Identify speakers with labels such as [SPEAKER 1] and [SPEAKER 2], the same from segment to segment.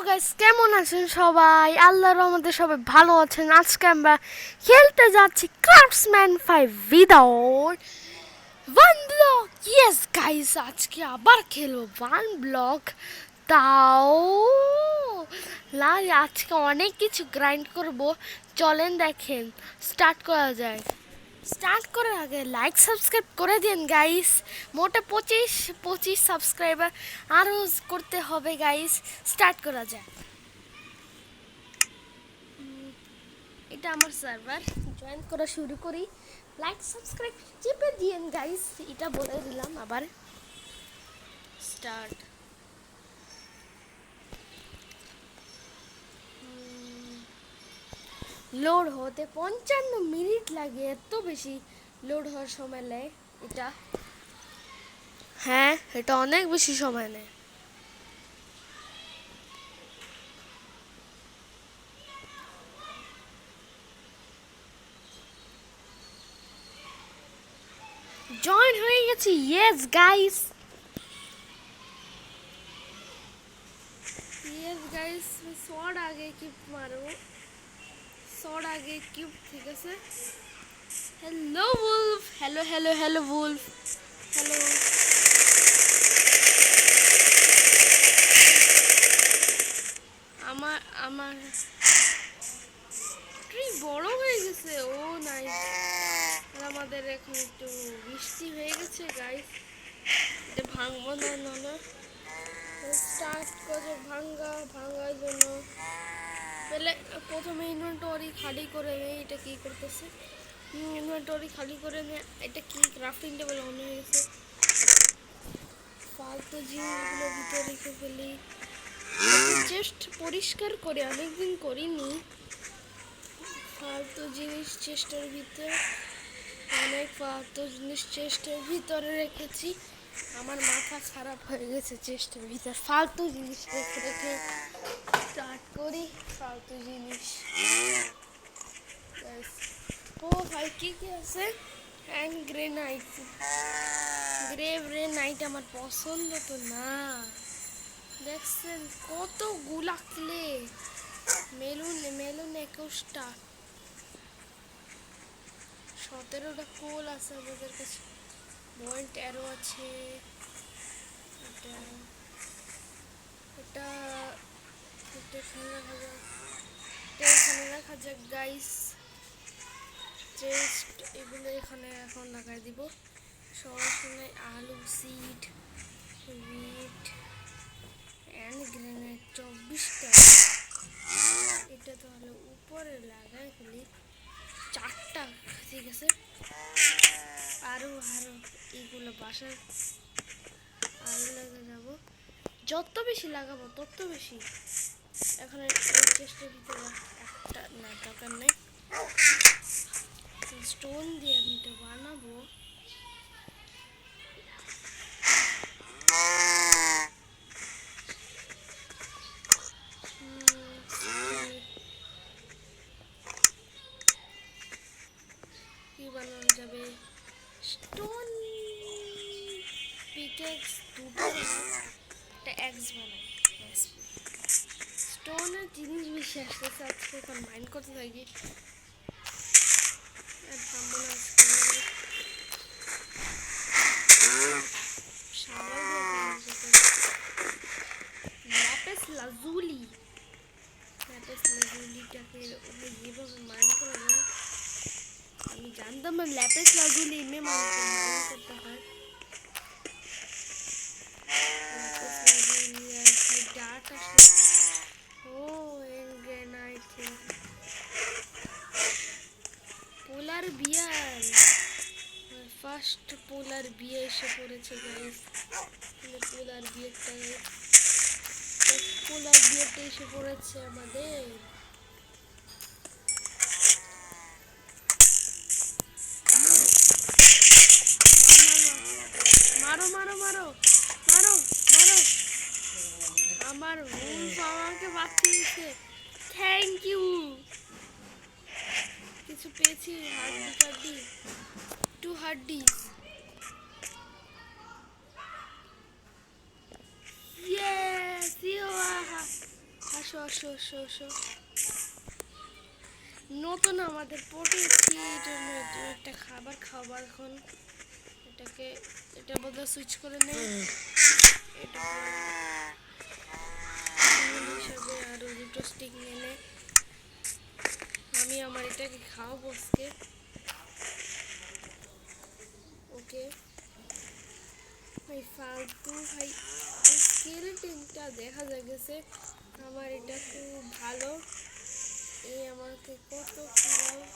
[SPEAKER 1] Guys, কেমন আছেন সবাই? আল্লাহর রহমতে সবাই ভালো আছেন। আজকে আমরা খেলতে যাচ্ছি craftsman 5 without one block. Yes guys, আজকে আবার খেলবো ওয়ান ব্লক। তাও আজকে অনেক কিছু গ্রাইন্ড করব। চলেন দেখেন স্টার্ট করা যায়। স্টার্ট করার আগে লাইক সাবস্ক্রাইব করে দিন গাইস। মোটে পঁচিশ সাবস্ক্রাইবার আরও করতে হবে গাইস। স্টার্ট করা যায়। এটা আমার সার্ভার, জয়েন করা শুরু করি। লাইক সাবস্ক্রাইব চেপে দিন গাইস, এটা বলে দিলাম আবার। স্টার্ট। লোড হতে 55 মিনিট লাগে, এত বেশি লোড হওয়ার সময় নেয় এটা। হ্যাঁ, এটা অনেক বেশি সময় নেয়। জয়েন হয়ে গেছি। Yes guys, yes guys. Short আগে কিপ মারো, শর্ট আগে কিউব, ঠিক আছে। Hello Wolf, hello hello hello Wolf, hello. আমার আমার ট্রি বড় হয়ে গেছে। ও নাই, আর আমাদের এখন একটু বৃষ্টি হয়ে গেছে গাইস। এটা ভাঙবো না, না স্টার্ট করে ভাঙার জন্য পেলে প্রথমে ইনভেন্টরি খালি করে নেই। এটা কি করতেছে? ইনভেন্টরি খালি করে নে। এটা কি ক্রাফটিং টেবিল অন হয়ে গেছে। ফালতু জিনিসগুলো ভিতরে রেখে ফেলি। চেস্ট পরিষ্কার করে অনেকদিন করিনি। ফালতু জিনিস চেস্টের ভিতরে, অনেক ফালতু জিনিস চেস্টের ভিতরে রেখেছি। আমার মাথা খারাপ হয়ে গেছে চেস্টের ভিতরে ফালতু জিনিস রেখে রেখে। স্টার্ট করি ফালতু জিনিস। ও ভাই, কি কি আছে? হ্যান্ড গ্রেনাইট, গ্রেনাইট আমার পছন্দ তো না। দেখছেন কতগুলা ক্লে। মেলুন 21টা, 17টা কোল আছে আমাদের কাছে। পয়েন্ট অ্যারো আছে। এটা এটা এখানে রাখা যাক গাইস। চেস্ট এগুলো এখানে এখন লাগাই দিব। সরাসরি আলু সিড, হুইট অ্যান্ড গ্রেনেড 24টা। এটা তাহলে উপরে লাগাই ফেলি 4টা, ঠিক আছে। আরো এইগুলো বাসার আরো লাগা যাবো। যত বেশি লাগাবো তত বেশি। এখন চেষ্টার ভিতরে একটা না, দরকার নেই। স্টোন দিয়ে আমি এটা বানাবো। কি বানানো যাবে? স্টোন পিকেক্স দুটো, একটা এক্স বানাই। স্টোনের জিনিস বেশি আসতেছে আজকে, এখন মাইন্ড করতে থাকি। আর থামবো না আজকে। ল্যাপিস লাজুলি, ল্যাপিস লাজুলিটাকে যেভাবে মাইন্ড করা যায় আমি জানতাম না। ল্যাপিস লাজুলি এমনি মাইন্ড করতে হয়। ডার্ক আসলে ও গ্রেনাইট। পোলার বিয়ার, ফার্স্ট পোলার বিয়ে এসে পড়েছে গাইস। পোলার বিয়েটা এসে পড়েছে আমাদের। মারো মারো মারো মারো মারো। আমার উলফ আমাকে বাঁচিয়েছে, থ্যাংক ইউ। কিছু পেয়েছি, হাড্ডি 2 হাড্ডিস। ইয়েস, আসো আসো আসো আসো। নতুন আমাদের পটেছি, জন্য একটা খাবার খাবার এখন এটাকে, এটা বোধহয় সুইচ করে নেই। এটা হিসাবে আরো দুটো স্টিক নিয়ে নে। আমি আমার এটাকে খাওয়াবো আজকে। ওকে ভাই ফালতু ভাই, স্কেলেটনটা দেখা গেছে আমার, এটা খুব ভালো। এই আমাকে কত খারাপ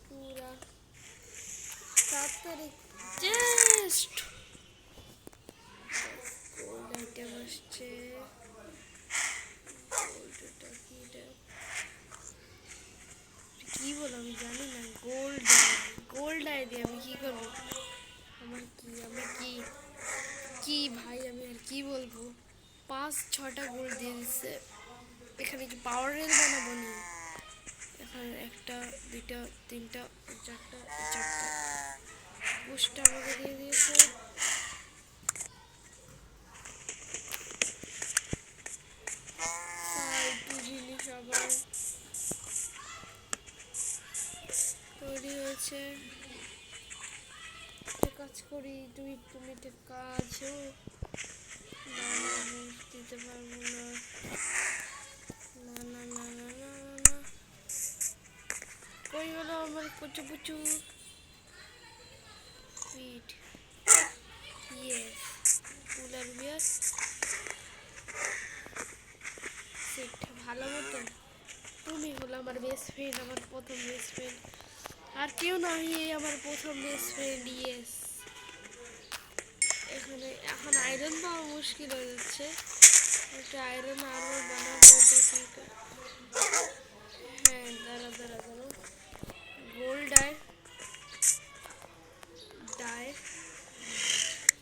[SPEAKER 1] পুরা তাড়াতাড়ি জাস্ট গোল্ড আইটেম আসছে। গোল্ডটা কি বলো আমি জানি না। গোল্ড গোল্ড আই দিয়ে আমি কি করবো? আমার কি, আমি কি কি ভাই, আমি আর কি বলবো? 5-6টা গোল্ড দিয়ে দিচ্ছে। এখানে কি পাওয়ার রেল বানাবো নি? এখানে 1টা 2টা 3টা 4টা বুস্টটা আমাকে দিয়ে দিয়েছে। ফালতু জিনিস আবার তৈরি হয়েছে। কাজ করি, তুমি একটা কাজও না, দিতে পারবো না। না না না না না না, কই হলো আমার কচু পুচু ফিট? ইয়েস, কুলার বিয়ার সেটটা ভালো মতো। তুমি হলো আমার বেস্ট ফ্রেন্ড, আমার প্রথম বেস্ট ফ্রেন্ড, আর কেউ না, এই আমার প্রথম বেস্ট ফ্রেন্ড। ইয়েস, এখন আয়রন পাওয়া মুশকিল হয়ে যাচ্ছে। একটা আয়রন আরও বানাবো। ওটা কি? হ্যাঁ, দাঁড়া দাঁড়া দাঁড়া, গোল্ড ডাই ডাই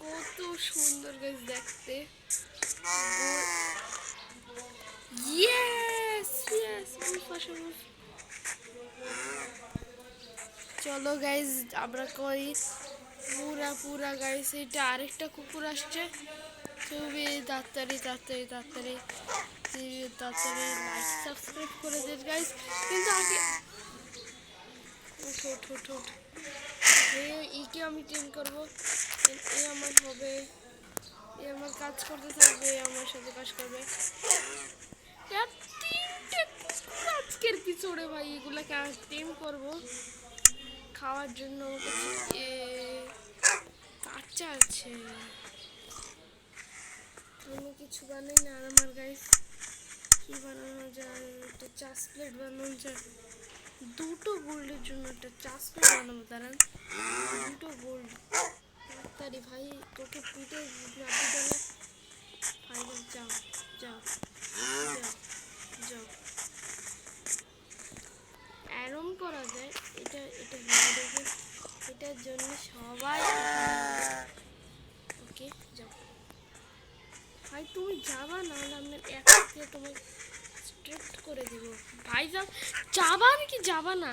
[SPEAKER 1] কত সুন্দর গাছ দেখতে। ইয়েস ইয়েস, চলো গাইজ আমরা করি পুরা পুরা গাইজ। এটা আরেকটা কুকুর আসছে, খুবই তাড়াতাড়ি তাড়াতাড়ি তাড়াতাড়ি তাড়াতাড়ি লাইক সাবস্ক্রাইব করে দিন গাইজ। কিন্তু আগে ঠোঁট ঠোঁট ঠোঁট একে আমি ট্রেন করবো। এ আমার হবে, এ আমার কাজ করতে থাকবে, আমার সাথে কাজ করবে। 3টে কুকুর আজকের পিছনে ভাই, এগুলাকে ট্রেন করবো খাওয়ার জন্য। কাঁচা আছে, আমি কিছু বানাই না। আর আমার গাইস কি বানানো যায়? একটা চাষ প্লেট বানানো যায়। 2টো গোল্ডের জন্য একটা চাষ প্লেট বানাবো। দাঁড়ান, 2টো গোল্ড তাড়াতাড়ি ভাই, তোকে পিঠে না পিটালে ভাই। যাও যাও যাও যাও, অ্যারম করা যায়। এটা এটা ভেবে দেখে, এটার জন্য সবাই। ওকে যাও ভাই, তুমি যাবা না, আমি একসাথে তোমাকে স্ট্রিক্ট করে দিব ভাই। যাও, যাবা নাকি যাবা না?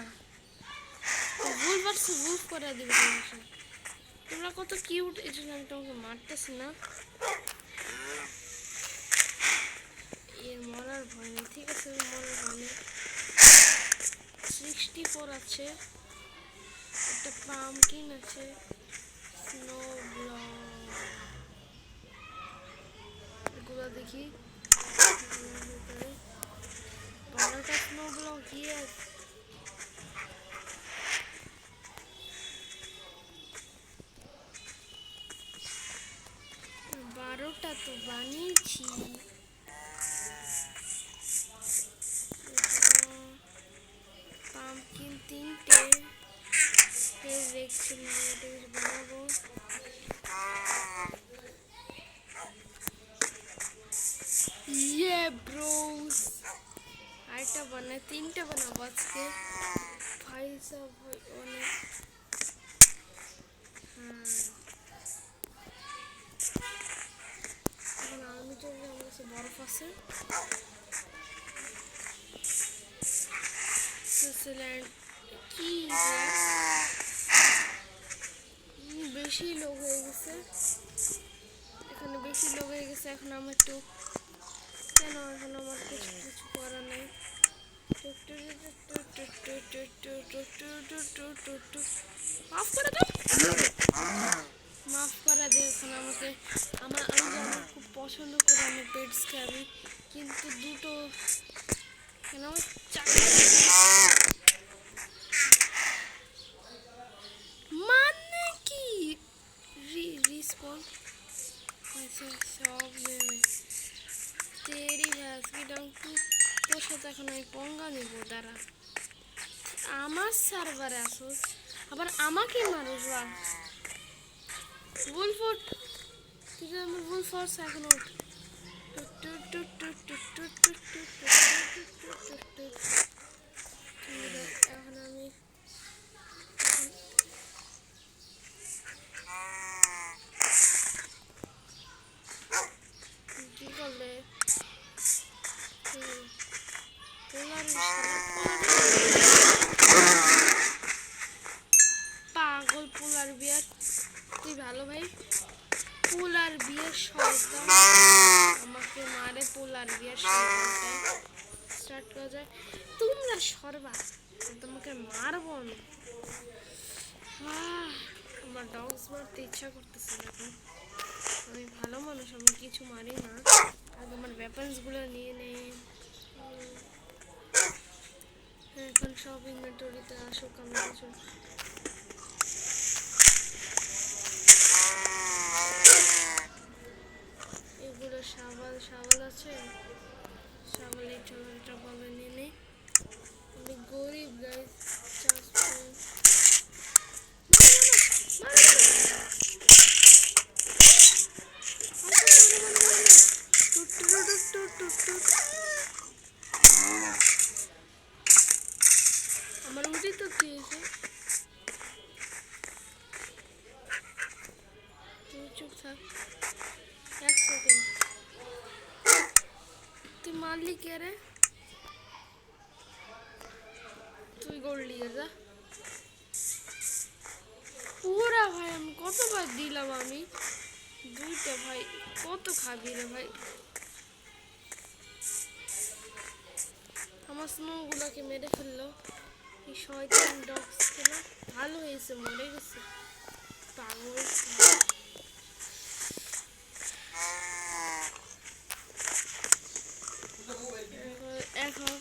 [SPEAKER 1] ভুল পারছো, ভুল করে দিব। তোমরা কত কিউট, এই জন্য আমি তোমাকে মারতেছি না। এর মরার ভয় নেই, ঠিক আছে? মরার ভয় নেই। 64 আছে, একটা পামকিন আছে, স্নো ব্লক এগুলো দেখি। 12টা স্নো ব্লক, ইয়েস। বারোটা তো বানিয়েছি। পাম্পকিন 3টে দেখছি, বানাবো। ইয়ে ব্রোস, আরেকটা বানাই, 3টে বানাবো আজকে ভাই সব অনেক। হ্যাঁ, এখন আর্মিটার আমার কাছে বরফ আছে। সুইজারল্যান্ড কি বেশি লোক হয়ে গেছে, এখানে বেশি লোক হয়ে গেছে। এখন আমি একটু মাফ করে দাও, মাফ করে দে এখন আমাকে। আমি যে খুব পছন্দ করি, আমি পেটস খাবি, কিন্তু দুটো কেন মানে কি রিসপন সব নেমে তেরি আজকে তোর সাথে এখন আমি পঙ্গা নিব। দাঁড়া, আমার সার্ভারে আসোস আবার আমাকে মানুষ বুলফোর্ট, ঠিক আছে আমি বুলফোর্স এখন উঠ। এখন আমি কি করলে পাগল পোলার বিয়ার, তুই ভালো ভাই। পোলার বিয়ের শয়তান আমাকে মারে, পোলার বিয়ের শয়তানটাই স্টার্ট করা যায়। তোমরা সরবা, তোমাকে মারবো না। আমার ডগস মারতে ইচ্ছা করতেছে এখন। আমি ভালো মানুষ, আমি কিছু মারি না। আগে আমার ওয়েপন্সগুলো নিয়ে নে। এখন সব ইনভেন্টরিতে আসুক আমার কিছু। এগুলো শাওয়াল আছে, শাওয়াল এটা বলে নিয়ে নে। আমি গরিব গাইস, আমার উঠি তো কি হয়েছে? তুই চুপ থাক এক সেকেন্ড। তুই মারলি কে রে? তুই গড়লি যা পুরা ভাই। আমি কতবার দিলাম, আমি দুইটা ভাই। কত খাবি রে ভাই? আমার স্নোগুলোকে মেরে ফেললো এই শয়তান ডগস গুলো। ভালো হয়েছে, মরে গেছে পাগল। এখন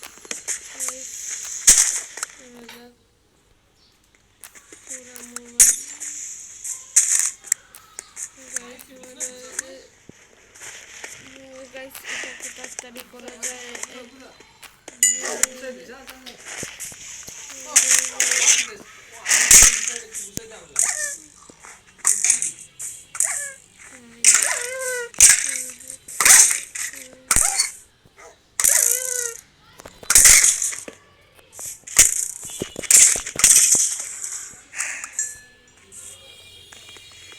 [SPEAKER 1] পুরা মোবাইল গাইস, এটাকে তাড়াতাড়ি করা যায়।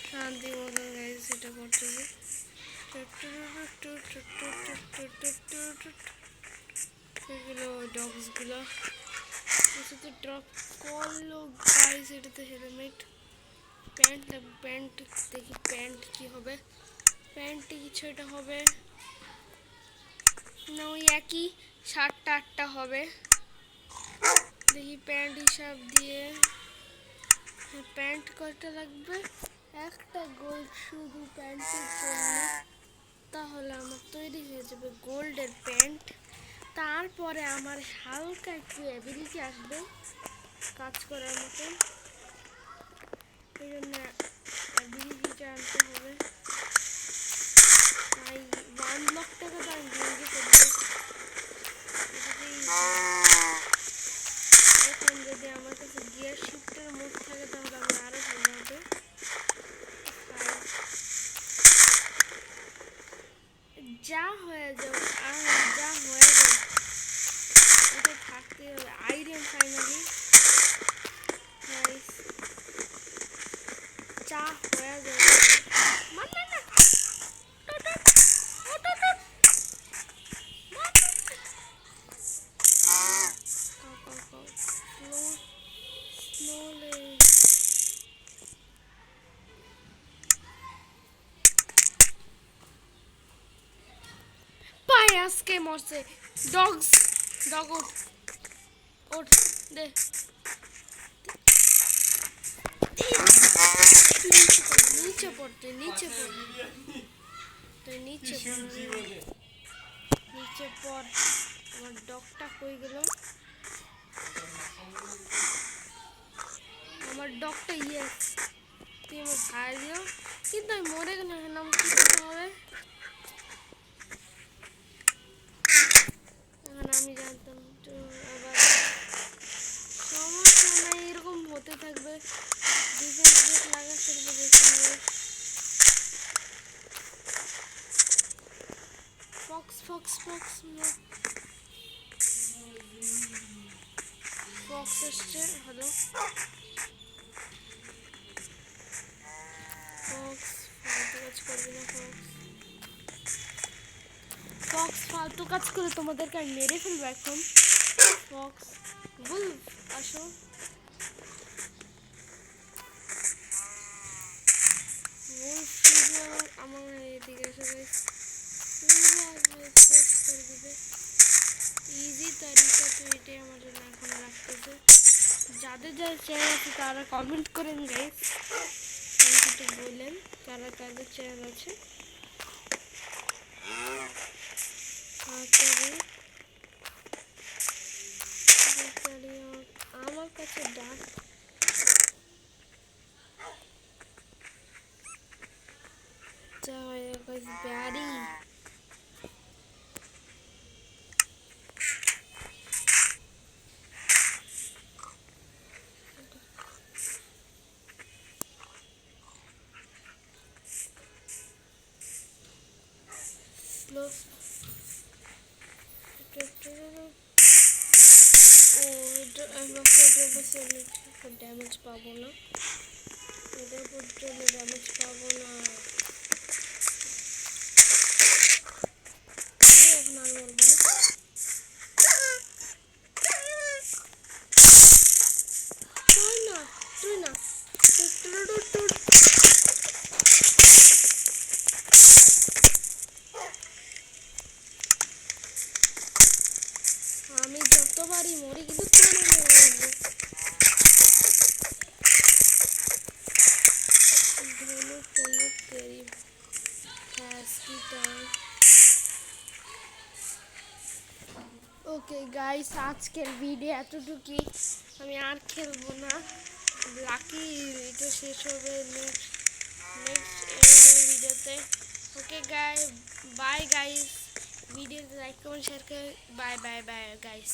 [SPEAKER 1] শান্তি মতন গাইস এটা করতেছে। এগুলো ডগসগুলো এটাতে ড্রপ করলো গাইস। এটাতে হেলমেট, প্যান্ট দেখি প্যান্ট কি হবে। প্যান্টে কিছু এটা হবে না, ওই একই 7টা 8টা হবে। দেখি প্যান্ট হিসাব দিয়ে প্যান্ট কয়টা লাগবে? একটা গোল্ড শুধু প্যান্টের জন্য, তাহলে আমার তৈরি হয়ে যাবে গোল্ডের প্যান্ট। তারপরে আমার হালকা একটু অ্যাবিলিটি আসবে কাজ করার মতো, এই জন্য অ্যাবিলিটিটা আনতে হবে। তাই 1 লাখ টাকা তো আমি ভেঙে করবো। এখন যদি আমার কাছে গিয়ার শিফটের মোড থাকে তাহলে আমি আরও ভালো হবে। যা হয়ে যাও আর যা হয়ে যাও, এটা থাকতে হবে। আইরন ফাইনালি যা হয়ে যাবে। আজকে মরছে ডগস। ডগ ওঠ দে। নিচে পড়তে নিচে পড় তুই নিচে নিচে পড়। আমার ডগটা কই গেল? আমার ডগটা ইয়েস তুই আমার ভাই দিও, কিন্তু আমি মরে গেলে নাম কি করতে হবে? এখন আমি জানতাম তো আবার সমস্যা নাই, এরকম হতে থাকবে। ডিফেন্স গেট লাগা ফেলবে দেখবে। ফক্স ফক্স ফক্স ফক্স এসছে। হ্যালো ফক্স, ফালতু কাজ করবি না ফক্স। ফক্স ফালতু কাজ করে তোমাদেরকে আমি মেরে ফেলবো এখন। ফক্স বুলফ আসো। বুলফ শুধু আমার এদিকে এসে পুরো আসবে শেষ করে দেবে। ইজি তরিকা তো এটাই আমার জন্য এখন রাখতেছে। যাদের যাদের চ্যানেল আছে তারা কমেন্ট করেন গাইস, একটু বলেন কারা কাদের চ্যানেল আছে। আমার কাছে ডাক ব্যারি স্লো। ও এটা আমাকে ড্যামেজ পাবো না, এটার উপর চলে ড্যামেজ পাবো না। এখন আর বলবো না। তুই না তুই না আমি যতবারই মরি কিন্তু তোর মরবো। ধনুক টনুক তেরি ওকে গাইস, আজকের ভিডিও এতটুকুই। আমি আর খেলবো না, লাকি এটা শেষ হবে নেক্সট ভিডিওতে। ওকে গাই বাই গাইস, ভিডিওতে লাইক কমেন্ট শেয়ার করে বাই বাই বাই গাইস।